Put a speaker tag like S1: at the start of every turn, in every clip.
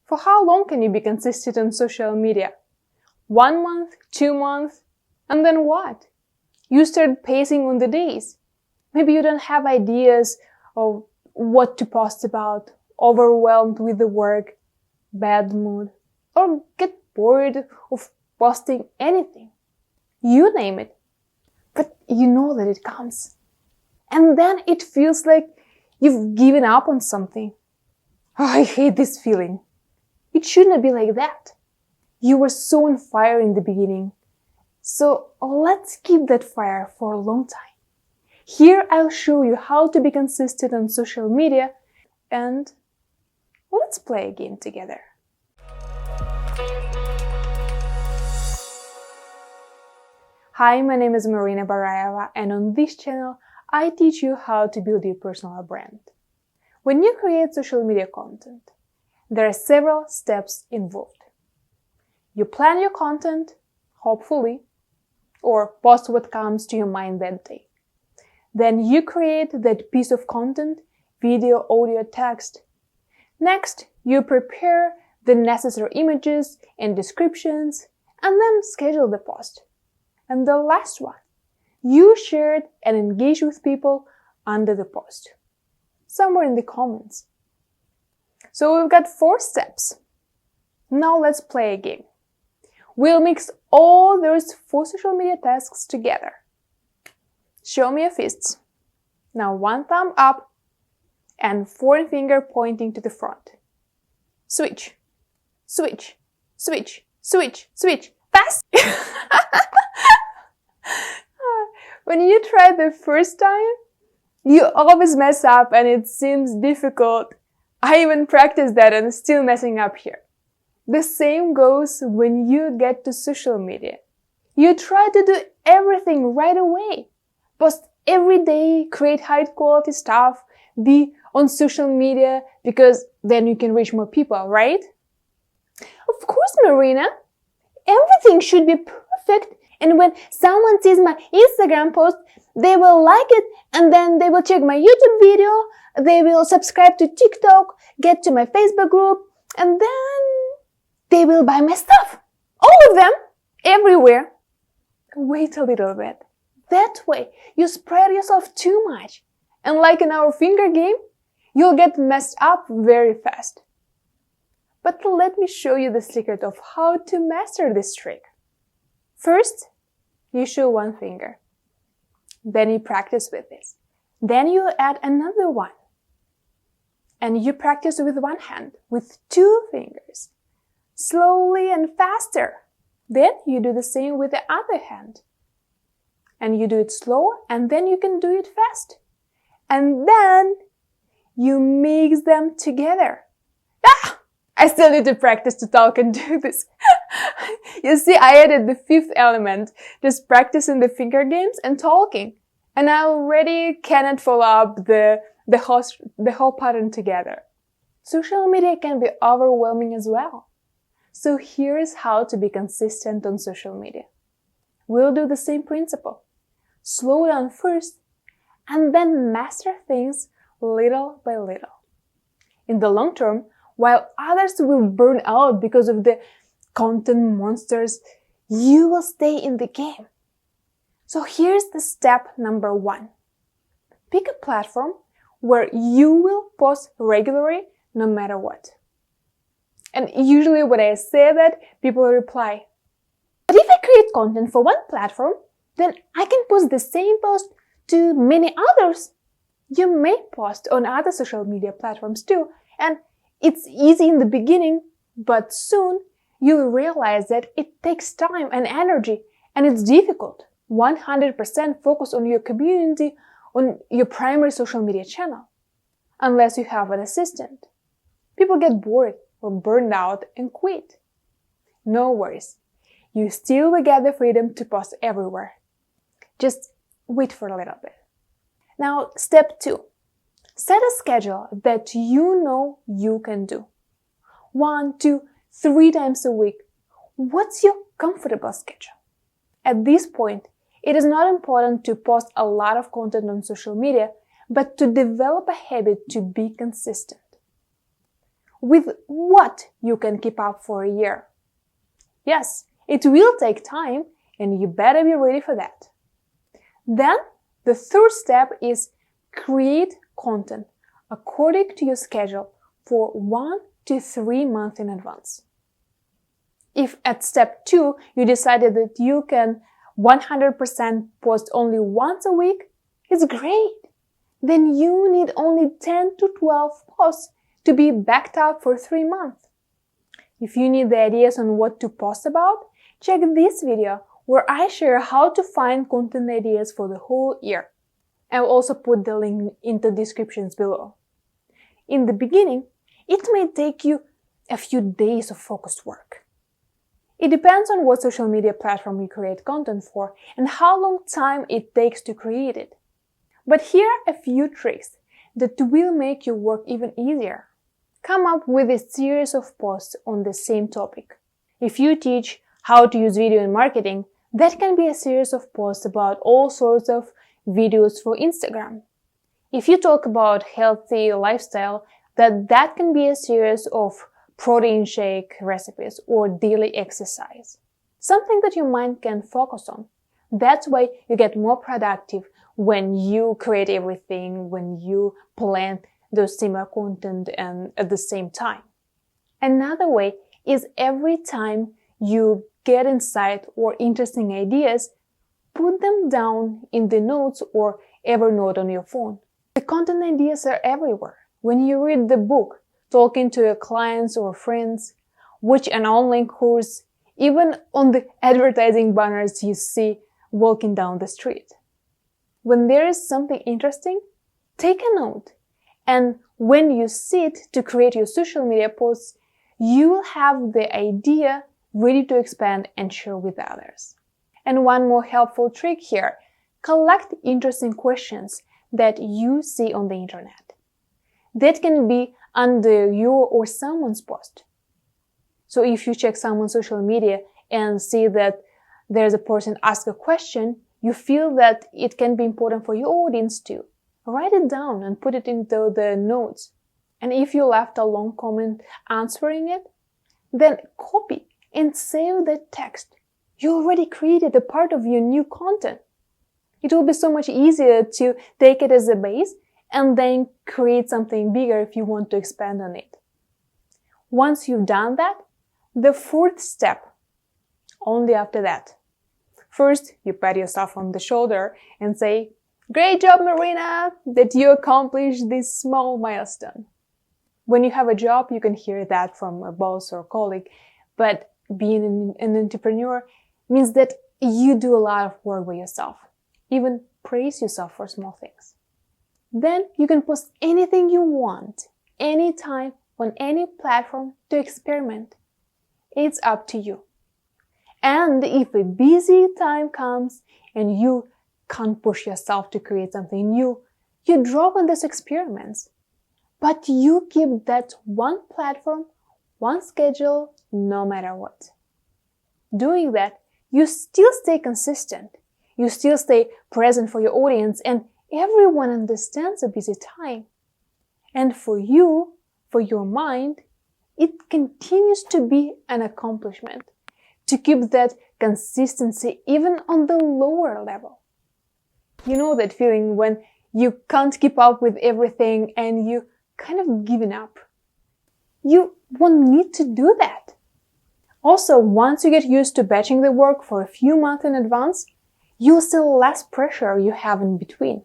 S1: For how long can you be consistent on social media? 1 month, 2 months, and then what? You start pacing on the days. Maybe you don't have ideas of what to post about, overwhelmed with the work, bad mood, or get bored of posting anything. You name it. But you know that it comes. And then it feels like you've given up on something. Oh, I hate this feeling. It shouldn't be like that. You were so on fire in the beginning. So let's keep that fire for a long time. Here I'll show you how to be consistent on social media, and let's play a game together. Hi, my name is Marina Barayeva, and on this channel I teach you how to build your personal brand. When you create social media content, there are several steps involved. You plan your content, hopefully, or post what comes to your mind that day. Then you create that piece of content, video, audio, text. Next, you prepare the necessary images and descriptions, and then schedule the post. And the last one, you share it and engage with people under the post, somewhere in the comments. So we've got 4 steps. Now let's play a game. We'll mix all those 4 social media tasks together. Show me your fists. Now 1 thumb up and 4 pointing to the front. Switch, switch, switch, switch, switch. Fast! When you try the first time, you always mess up and it seems difficult. I even practiced that and still messing up here. The same goes when you get to social media. You try to do everything right away. Post every day, create high quality stuff, be on social media because then you can reach more people, right? Of course, Marina. Everything should be perfect, and when someone sees my Instagram post, they will like it, and then they will check my YouTube video, they will subscribe to TikTok, get to my Facebook group, and then they will buy my stuff. All of them, everywhere. Wait a little bit. That way, you spread yourself too much. And like in our finger game, you'll get messed up very fast. But let me show you the secret of how to master this trick. First, you show 1 finger. Then you practice with this. Then you add another one. And you practice with 1 hand, with 2 fingers. Slowly and faster. Then you do the same with the other hand. And you do it slow, and then you can do it fast. And then you mix them together. I still need to practice to talk and do this. You see, I added the 5th element, just practicing the finger games and talking. And I already cannot follow up the whole pattern together. Social media can be overwhelming as well. So here's how to be consistent on social media. We'll do the same principle. Slow down first, and then master things little by little. In the long term, while others will burn out because of the content monsters, you will stay in the game. So here's the step number 1. Pick a platform where you will post regularly no matter what. And usually when I say that, people reply, but if I create content for 1 platform, then I can post the same post to many others. You may post on other social media platforms too, and it's easy in the beginning, but soon you'll realize that it takes time and energy, and it's difficult. 100% focus on your community, on your primary social media channel, unless you have an assistant. People get bored or burned out and quit. No worries. You still will get the freedom to post everywhere. Just wait for a little bit. Now, step 2. Set a schedule that you know you can do. 1, 2, 3 times a week. What's your comfortable schedule? At this point, it is not important to post a lot of content on social media, but to develop a habit to be consistent. with what you can keep up for a year. Yes, it will take time, and you better be ready for that. Then, the third step is create content according to your schedule for 1 to 3 months in advance. If at step 2 you decided that you can 100% post only once a week, it's great. Then you need only 10 to 12 posts to be backed up for 3 months. If you need the ideas on what to post about, check this video where I share how to find content ideas for the whole year. I'll also put the link in the descriptions below. In the beginning, it may take you a few days of focused work. It depends on what social media platform you create content for and how long time it takes to create it. But here are a few tricks that will make your work even easier. Come up with a series of posts on the same topic. If you teach how to use video in marketing, that can be a series of posts about all sorts of videos for Instagram. If you talk about healthy lifestyle, that can be a series of protein shake recipes or daily exercise. Something that your mind can focus on. That's why you get more productive when you create everything, when you plan those similar content and at the same time. Another way is every time you get insight or interesting ideas, put them down in the notes or Evernote on your phone. The content ideas are everywhere. When you read the book, talking to your clients or friends, watch an online course, even on the advertising banners you see walking down the street. When there is something interesting, take a note. And when you sit to create your social media posts, you will have the idea ready to expand and share with others. And one more helpful trick here, collect interesting questions that you see on the internet. That can be under your or someone's post. So if you check someone's social media and see that there's a person ask a question, you feel that it can be important for your audience too. Write it down and put it into the notes. And if you left a long comment answering it, then copy and save that text. You already created a part of your new content. It will be so much easier to take it as a base and then create something bigger if you want to expand on it. Once you've done that, the fourth step, only after that. First, you pat yourself on the shoulder and say, "Great job, Marina, that you accomplished this small milestone." When you have a job, you can hear that from a boss or colleague, but being an entrepreneur means that you do a lot of work by yourself. Even praise yourself for small things. Then you can post anything you want, anytime, on any platform to experiment. It's up to you. And if a busy time comes and you can't push yourself to create something new, you drop on those experiments. But you keep that one platform, one schedule, no matter what. Doing that, you still stay consistent. You still stay present for your audience, and everyone understands a busy time. And for you, for your mind, it continues to be an accomplishment to keep that consistency even on the lower level. You know that feeling when you can't keep up with everything and you kind of giving up. You won't need to do that. Also, once you get used to batching the work for a few months in advance, you'll see less pressure you have in between.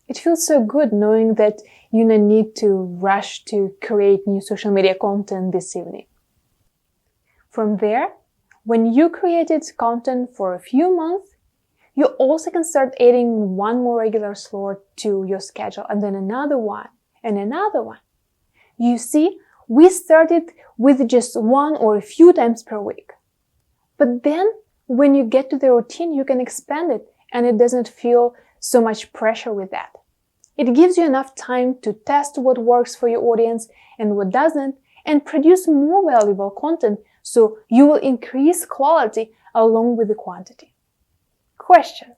S1: It feels so good knowing that you don't need to rush to create new social media content this evening. From there, when you created content for a few months, you also can start adding one more regular slot to your schedule and then another one and another one. You see, we started with just one or a few times per week. But then when you get to the routine, you can expand it and it doesn't feel so much pressure with that. It gives you enough time to test what works for your audience and what doesn't and produce more valuable content so you will increase quality along with the quantity. Question: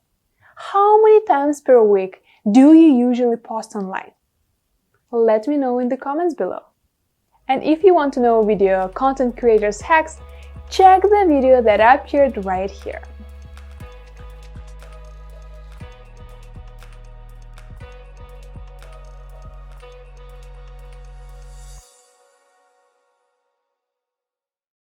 S1: how many times per week do you usually post online? Let me know in the comments below. And if you want to know video content creators hacks, check the video that appeared right here.